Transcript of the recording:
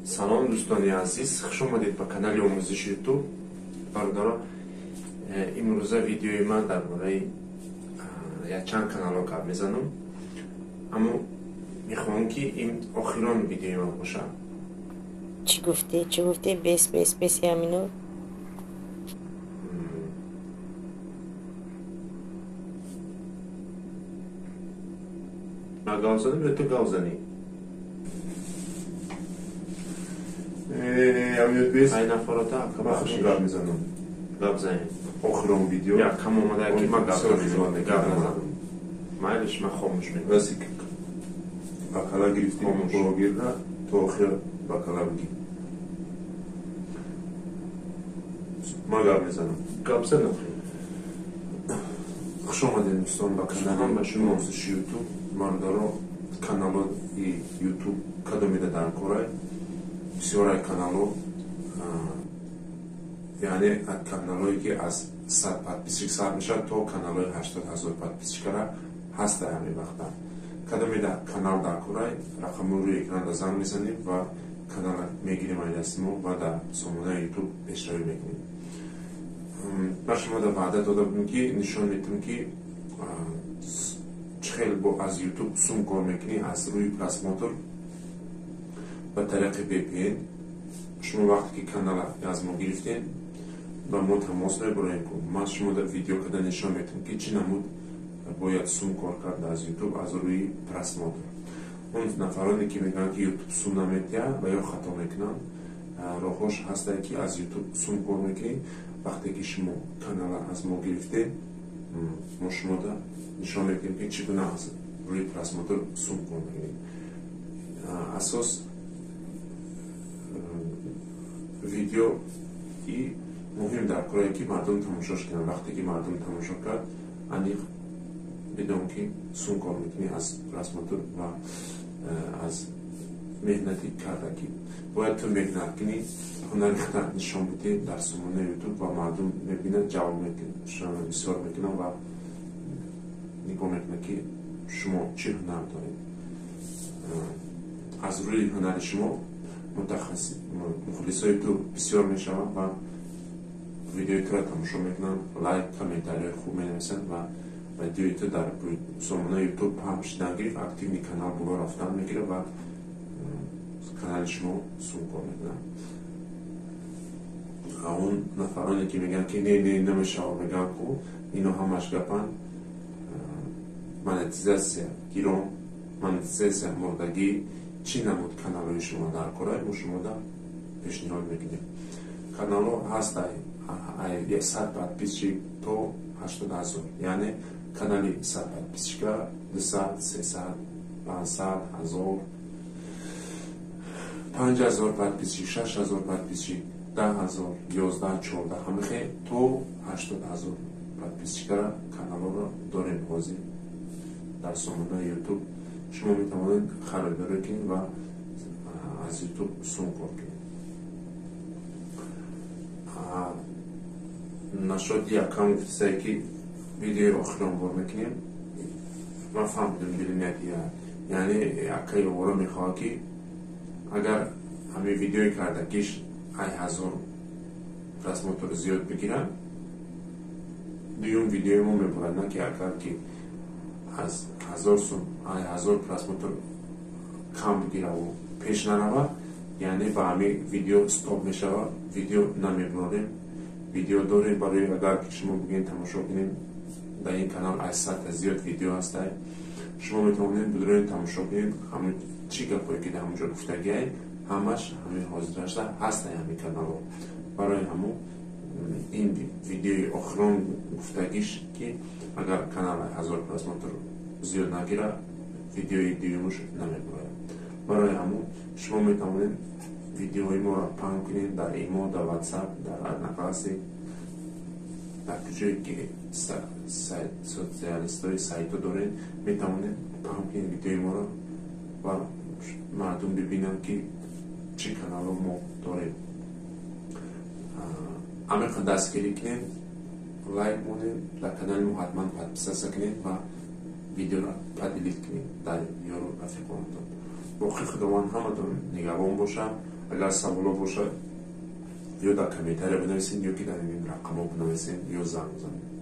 سلام دوستان عزیز، خوش آمدید به کانال آموزش یوتیوب. برادران، امروز ویدیوی من درباره یک چند کانال ها گپ میزنم، اما میخوام که این آخرین ویدیوی من باشه. چی گفتی؟ بیس یامینو. من گاو زنم یا تو گاو زنی؟ یامینو بیس این نفراتا من خوشی گپ میزنم. گاو زنی آخرین ویدیو یا کم آمده که من گاو نزنم. مایلش من خاموش میکنم. راستی که بکلا گرفتیم بروگیر را تو آخر بکلا بگی. من گپ میزنم. گاو زنم. خوش آمدید دوستان به کانال آموزش یوتیوب. برادران، کانال یوتیوب کدومیده در کره بسیار کانال یعنی کانالایی که از 100 подписчик سر میشه تا کانالای 80,000 подписчик هست همین وقتا. کدومیده کانال در کره رقم روی اکران زنگ میزنیم و کانال میگیریم ایدستیم و در سامانه یوتیوب پیشروی میکنیم. با شما در وعده داده بودیم که نشان میتونیم که خیلی با از یوتیوب سوم کار میکنی از روی پراسماتور به طریق VPN. شما وقتی که کانال از ما گرفتین با ما تماس میبرین که ما شما در ویدیو کده نشان میتونیم که چی نمود باید سوم کار کرد از یوتیوب از روی پراسماتور. اون نفرانی که میگن که یوتیوب سوم نمیتیه و یا خطا میکنن راهش هسته که از یوتیوب سوم کار میکنی. وقتی که شما کانال از ما گرفتین ما شما در نشان میکنیم که چگونه از روی پراسماتور سوم کار میکنیم. اساس ویدیو ای مهم در کاری که مردم تماشاش کنن. وقتی که مردم تماشا کرد انیق بدون که سوم کار میکنی از پراسماتور و از مهنتی کرده که باید تو مهنت کنی هنریخته نشان بدی در سامانه یوتیوب و مردم میبینن جواب میکنن بسیار میکنن و نگاه میکنن که شما چه هنر دارید. از روی هنر شما مخلصای تو بسیار میشون و ویدیوی تو را تماشا میکنن، لایک کامنتاری خوب مینویسن و ویدیوی تو در سامانه یوتیوب هم شدن گرفت اکتیوی کانال بالا رفتن میگیره و کانال شما سوم کار میکنن. اون نفرانی که میگن که نه نمیشه و میگن که اینو همش گپن مانتیزاسیا گیرون مانتیزاسیا مردگی چی نمود کانال شما در کره ما شما در پیشنهاد میکنیم. کانال هست 100 подписчик تا 80,000 یعنی کانالی 100 подписчик 200 300 500 1000 5000 подписчик 6000 подписчик 10,000 11 14 همه خیلی تو 80,000 подписчик کانال را داریم بازی در سامانه یوتیوب. شما میتوانید خریداری کنید و از یوتیوب سوم کار کنید. نشد یک کم گفتید که ویدیو آخرین بار میکنیم ما فهمیدیم بلینیتی یعنی یکی اوورا میخواه که اگر همه ویدیوی کرده کش 1000 پراسماتور زیاد بگیرن دویم ویدیوی ما میبرد نه که اگر که از 1000 پراسماتور کم بگیره و پیش نروه یعنی با همه ویدیو استاپ میشه و ویدیو نمیبریم. ویدیو داریم برای اگر که شما بگین تماشا کنیم در این کانال 800 زیاد ویدیو هست شما میتونید بدرین تماشا کنید. همون چی گپایی که در همونجا گفتگی همش همین حاضر هست همین کانال. برای همون این ویدیوی آخرین گفتگیش که اگر کانال 1000 پراسماتور زیاد نگیره ویدیوی دیومش نمیبره. برای همون شما میتونید ویدیوهای ما را پنگ کنید در ایمو، در واتساپ، در ادنقاسی در کجایی که سوسیالیست های سایت دارین میتونید پنگ کنید ویدیوی ما را و مردم ببینن که چه کانال ما داریم. عمیق دستگیری کنید، لایک مونید، در کانال ما حتما подписаться کنید و ویدیو را پدیلیت کنید در یارو رفیقانتون. باقی خداوند همتون نگهبان باشه. اگر سوالا باشه یا در کامنتاری بنویسین یا که در این رقم بنویسین یا زنگ بزنید.